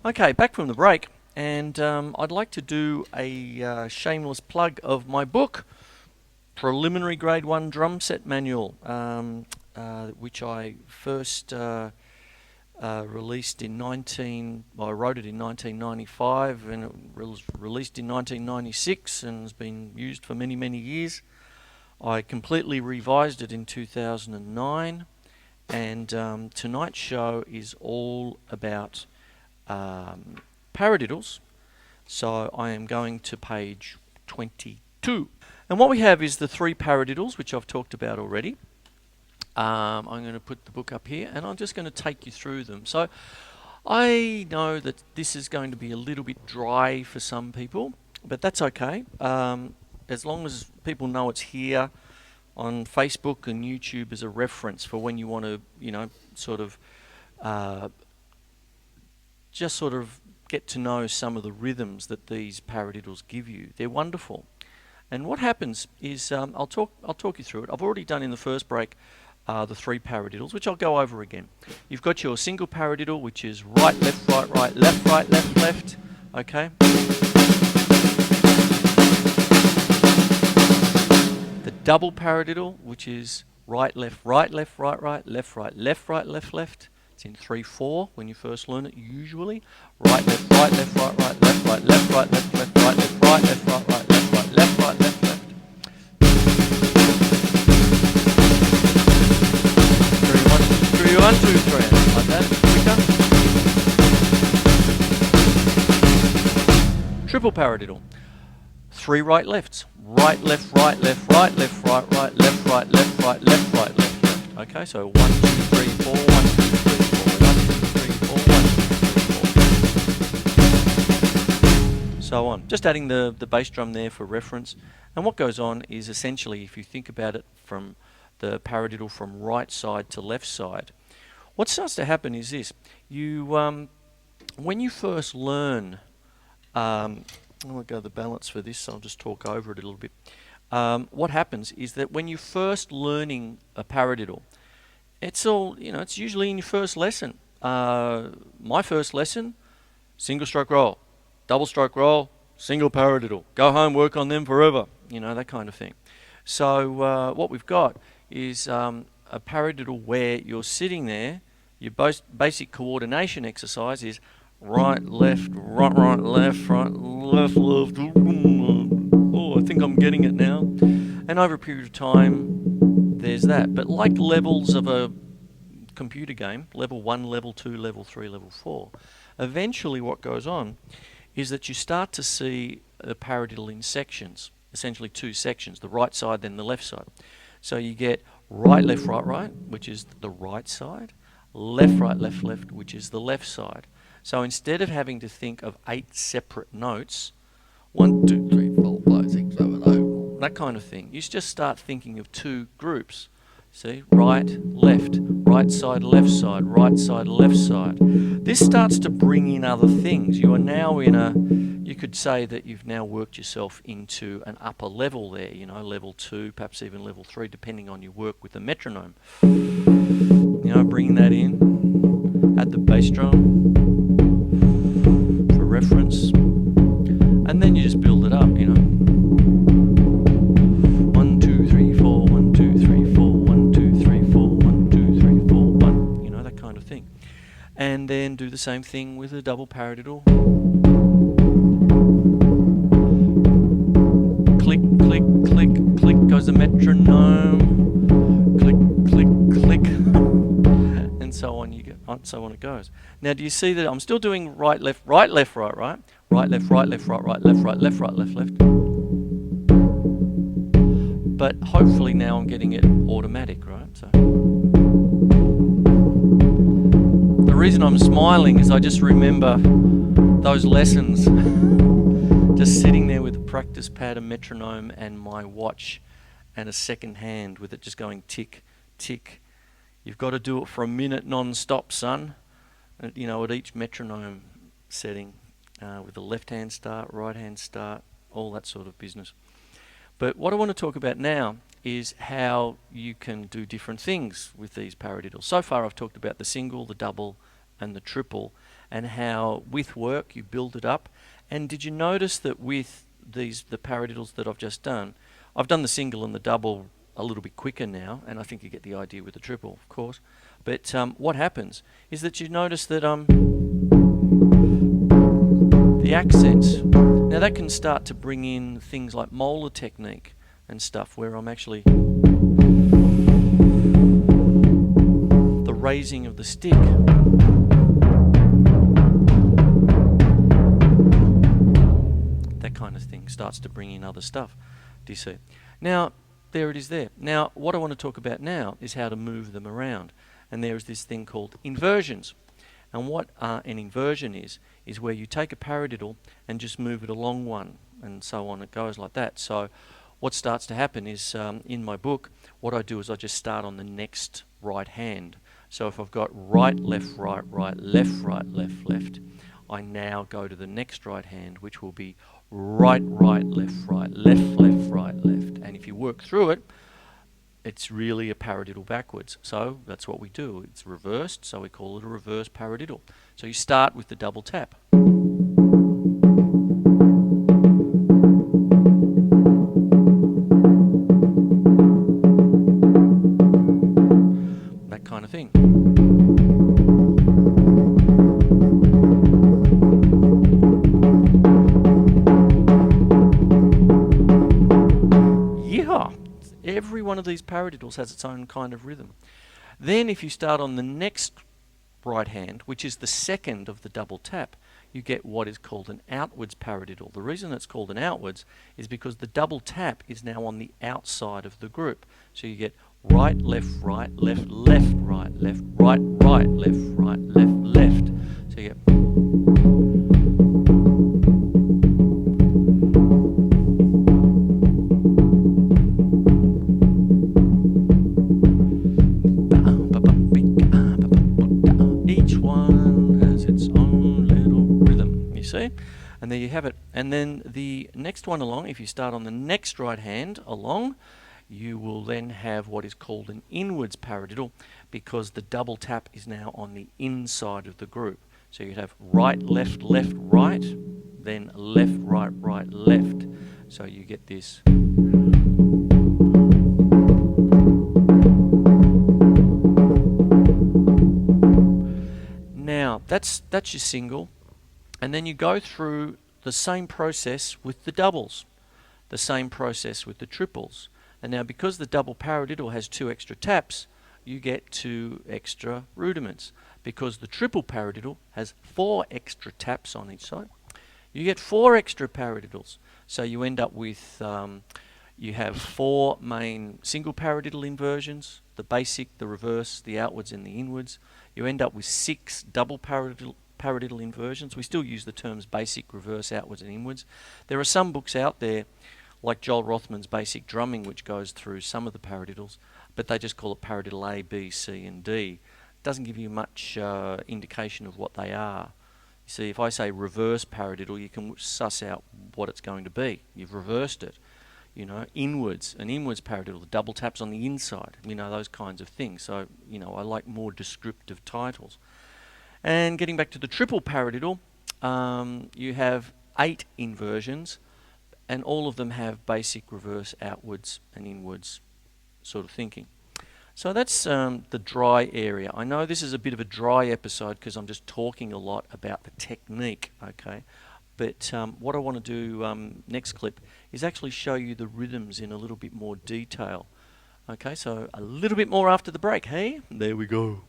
Okay, back from the break, and I'd like to do a shameless plug of my book, Preliminary Grade 1 Drum Set Manual, which I first released in 19... Well, I wrote it in 1995, and it was released in 1996 and has been used for many, many years. I completely revised it in 2009, and tonight's show is all about paradiddles. So I am going to page 22. And what we have is the three paradiddles, which I've talked about already. I'm going to put the book up here, and I'm just going to take you through them. So I know that this is going to be a little bit dry for some people, but that's okay. As long as people know it's here on Facebook and YouTube as a reference for when you want to, sort of just sort of get to know some of the rhythms that these paradiddles give you. They're wonderful. And what happens is, I'll talk you through it. I've already done in the first break the three paradiddles, which I'll go over again. You've got your single paradiddle, which is right, left, right, left, left. Okay. The double paradiddle, which is right, left, right, left, right, left, right, left. It's in 3/4 when you first learn it, usually. Right, left, right, left, right, left, right, left, right, left, right, left, right, left, right, left, right, left. 3, 1, 2, 3. Like that. Quicker. Triple paradiddle. 3 right lefts. Right, left, right, left, right, left, right, left, right, left, right, left, left. Okay, so 1, 2, 3, 4, 1, 2, 3, 4, 1, 2, 3, 4, 1, 2, 3, 4. So on. Just adding the bass drum there for reference. And what goes on is essentially, if you think about it from the paradiddle from right side to left side, what starts to happen is this. You, when you first learn, I'll go the balance for this, so I'll just talk over it a little bit. What happens is that when you're first learning a paradiddle, it's all, it's usually in your first lesson. My first lesson, single stroke roll, double stroke roll, single paradiddle. Go home, work on them forever. That kind of thing. So what we've got is a paradiddle where you're sitting there. Your basic coordination exercise is right, left, right, left, left. Oh, I think I'm getting it now. And over a period of time, there's that. But like levels of a computer game, level 1, level 2, level 3, level 4, eventually what goes on is that you start to see a paradiddle in sections, essentially 2 sections, the right side, then the left side. So you get right, left, right, which is the right side, left, left, which is the left side. So instead of having to think of 8 separate notes, 1, 2, 3, 4, 5, 6, 7, 8, that kind of thing, you just start thinking of 2 groups. See, right, side, left side, right side, left side. This starts to bring in other things. You are now in you could say that you've now worked yourself into an upper level there, level 2, perhaps even level 3, depending on your work with the metronome. Bringing that in, add the bass drum for reference, and then you just build it up, 1, 2, 3, 4, 1, 2, 3, 4, 1, 2, 3, 4, 1, 2, 3, 4, 1, that kind of thing. And then do the same thing with a double paradiddle. Click, click, click, click goes the metronome. Click, click, click. And so on so on it goes. Now do you see that I'm still doing right, left, right, right, right, left, right, left, left. But hopefully now I'm getting it automatic, right? So the reason I'm smiling is I just remember those lessons, just sitting there with a practice pad, a metronome, and my watch, and a second hand with it just going tick, tick. You've got to do it for a minute non-stop, son. At each metronome setting, with the left hand start, right hand start, all that sort of business. But what I want to talk about now is how you can do different things with these paradiddles. So far I've talked about the single, the double, and the triple, and how with work you build it up. And did you notice that with the paradiddles that I've just done, I've done the single and the double a little bit quicker now, and I think you get the idea with the triple, of course. But what happens is that you notice that the accents, now that can start to bring in things like molar technique and stuff, where I'm actually the raising of the stick. That kind of thing starts to bring in other stuff. Do you see? Now, there it is there. Now, what I want to talk about now is how to move them around. And there is this thing called inversions. And what an inversion is where you take a paradiddle and just move it along one, and so on. It goes like that. So what starts to happen is, in my book, what I do is I just start on the next right hand. So if I've got right, left, left, left, I now go to the next right hand, which will be right, left, right, left. And if you work through it, it's really a paradiddle backwards. So that's what we do. It's reversed, so we call it a reverse paradiddle. So you start with the double tap. That kind of thing. Yeah, every one of these paradiddles has its own kind of rhythm. Then if you start on the next right hand, which is the second of the double tap, you get what is called an outwards paradiddle. The reason it's called an outwards is because the double tap is now on the outside of the group. So you get right, left, right, left, right, left, right, left. So you get each one has its own little rhythm, you see? And there you have it. And then the next one along, if you start on the next right hand along, you will then have what is called an inwards paradiddle, because the double tap is now on the inside of the group. So you'd have right, right, then left, right, left. So you get this. Now, that's your single, and then you go through the same process with the doubles, the same process with the triples. And now, because the double paradiddle has 2 extra taps, you get 2 extra rudiments. Because the triple paradiddle has 4 extra taps on each side, you get 4 extra paradiddles. So you end up with, you have 4 main single paradiddle inversions, the basic, the reverse, the outwards and the inwards. You end up with 6 double paradiddle inversions. We still use the terms basic, reverse, outwards and inwards. There are some books out there, like Joel Rothman's Basic Drumming, which goes through some of the paradiddles, but they just call it paradiddle A, B, C and D. It doesn't give you much indication of what they are. You see, if I say reverse paradiddle, you can suss out what it's going to be. You've reversed it. You know, inwards, an inwards paradiddle, the double taps on the inside, you know, those kinds of things. So, you know, I like more descriptive titles. And getting back to the triple paradiddle, you have 8 inversions, and all of them have basic, reverse, outwards and inwards sort of thinking. So that's the dry area. I know this is a bit of a dry episode because I'm just talking a lot about the technique, okay? But what I want to do next clip is actually show you the rhythms in a little bit more detail. Okay, so a little bit more after the break, hey? There we go.